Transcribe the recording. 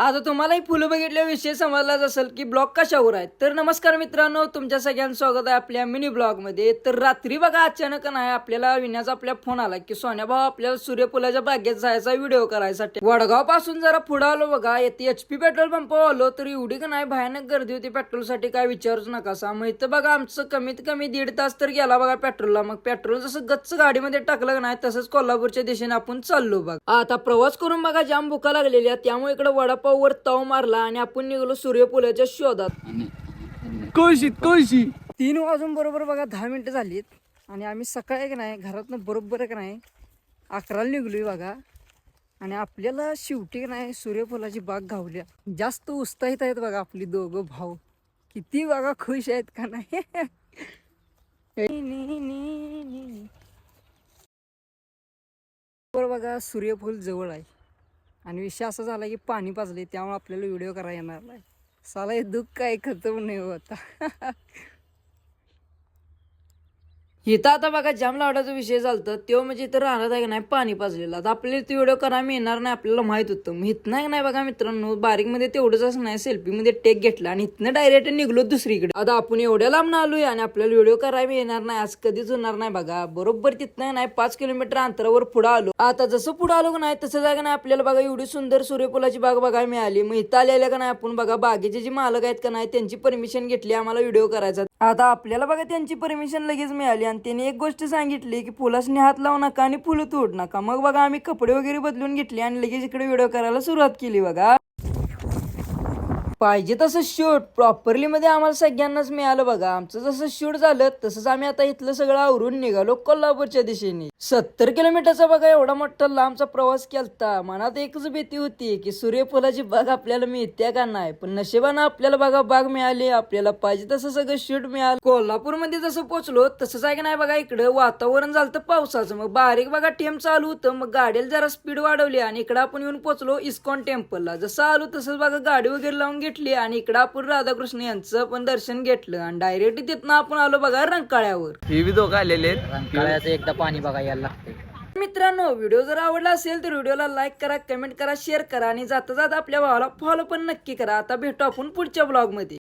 आता तुम्हालाही फुलं बघितल्याविषयी समजलाच असेल की ब्लॉग कशावर आहेत. तर नमस्कार मित्रांनो, तुमच्या सगळ्यांचं स्वागत आहे आपल्या मिनी ब्लॉग मध्ये. तर रात्री बघा अचानक नाही आपल्याला विण्याचा आपल्या फोन आला की सोन्या भाऊ आपल्याला सूर्यफुलाच्या बागेत जायचा व्हिडिओ करायसाठी. वडगाव पासून जरा पुढे आलो बघा, येते HP पेट्रोल पंपावर आलो तर एवढी का नाही भयानक गर्दी होती पेट्रोल साठी, काय विचारूच नका सा. मग इथं बघा आमचं कमीत कमी 1.5 तास तर गेला बघा पेट्रोलला. मग पेट्रोल जसं गच्च गाडीमध्ये टाकलं का नाही तसंच कोल्हापूरच्या दिशेने आपण चाललो बघा. आता प्रवास करून बघा जाम भुका लागलेल्या, त्यामुळे इकडे वडापाववर ताव मारला आणि आपण निघालो सूर्यफुलाच्या शोधात. कळशी 3 वाजून बरोबर बघा 10 मिनिटं झालीत आणि आम्ही सकाळी का नाही घरातनं बरोबर का नाही 11ला निघलोय बघा. आणि आपल्याला शेवटी नाही सूर्यफुलाची बाग गावल्या. जास्त उत्साहित आहेत बघा आपली दोघं भाऊ, किती बघा खुश आहेत का नाही. बघा सूर्यफूल जवळ आहे आणि विषय असा झाला की पाणी पाजले, त्यामुळे आपल्याला व्हिडिओ करायला येणार नाही. साला हे दुःख काय खतम नाही होता. इथं आता बघा जाम लावडाचा विषय झालता, तो म्हणजे इथं राहणार आहे का नाही पाणी पाजलेला. आता आपल्याला इथे व्हिडिओ करायला येणार नाही आपल्याला माहित होतं. मग इथं नाही बघा मित्रांनो, बारीक मध्ये तेवढंच नाही सेल्फी मध्ये टेक घेतला आणि इथनं डायरेक्ट निघलो दुसरीकडे. आता आपण एवढ्या लांब आलोय आणि आपल्याला व्हिडिओ करायला येणार नाही, आज कधीच होणार नाही बघा. बरोबर तिथनं नाही 5 किलोमीटर अंतरावर पुढे आलो. आता जसं पुढे आलो का नाही तसं जागा नाही आपल्याला बघा एवढी सुंदर सूर्यफुलाची बाग बघायला मिळाली. मग इथं आलेल्या का नाही आपण बघा बागेचे जे मालक आहेत का नाही त्यांची परमिशन घेतली आम्हाला व्हिडिओ करायचा. आता आपल्याला बघा त्यांची परमिशन लगेच मिळाली आणि त्यांनी एक गोष्ट सांगितली की फुलासनी हात लावू नका आणि फुलं तोड नका. मग बघा आम्ही कपडे वगैरे बदलून घेतले आणि लगेच इकडे व्हिडिओ करायला सुरुवात केली बघा. पाहिजे तसं शूट प्रॉपरली मध्ये आम्हाला सगळ्यांनाच मिळालं बघा. आमचं जसं शूट झालं तसंच आम्ही आता इथलं सगळं आवरून निघालो कोल्हापूरच्या दिशेने. 70 किलोमीटरचा बघा एवढा मोठा लांबचा प्रवास केलता. मनात एकच भीती होती की सूर्यफुलाची बाग आपल्याला मिळते का नाही, पण नशिबानं आपल्याला बघा बाग मिळाली. आपल्याला पाहिजे तसं सगळं शूट मिळालं. कोल्हापूरमध्ये जसं पोहोचलो तसंच आहे की नाही बघा इकडं वातावरण झालं पावसाचं. मग बारीक बघा टेम चालू होतं, मग गाडीला जरा स्पीड वाढवली आणि इकडं आपण येऊन पोहोचलो इस्कॉन टेम्पलला. जसं आलो तसंच बघा गाडी वगैरे लावून घेतली आणि इकडं आपण राधाकृष्ण यांचं पण दर्शन घेतलं आणि डायरेक्ट तिथनं आपण आलो बघा रंकाळ्यावर. हे बी दोघं आलेले आहेत. रंकाळ्याचं एकदा पाणी बघा यायला लागते. मित्रांनो व्हिडिओ जर आवडला असेल तर व्हिडिओला लाईक करा, कमेंट करा, शेअर करा आणि जाता जाता आपल्या भावाला फॉलो पण नक्की करा. आता भेटू आपण पुढच्या ब्लॉग मध्ये.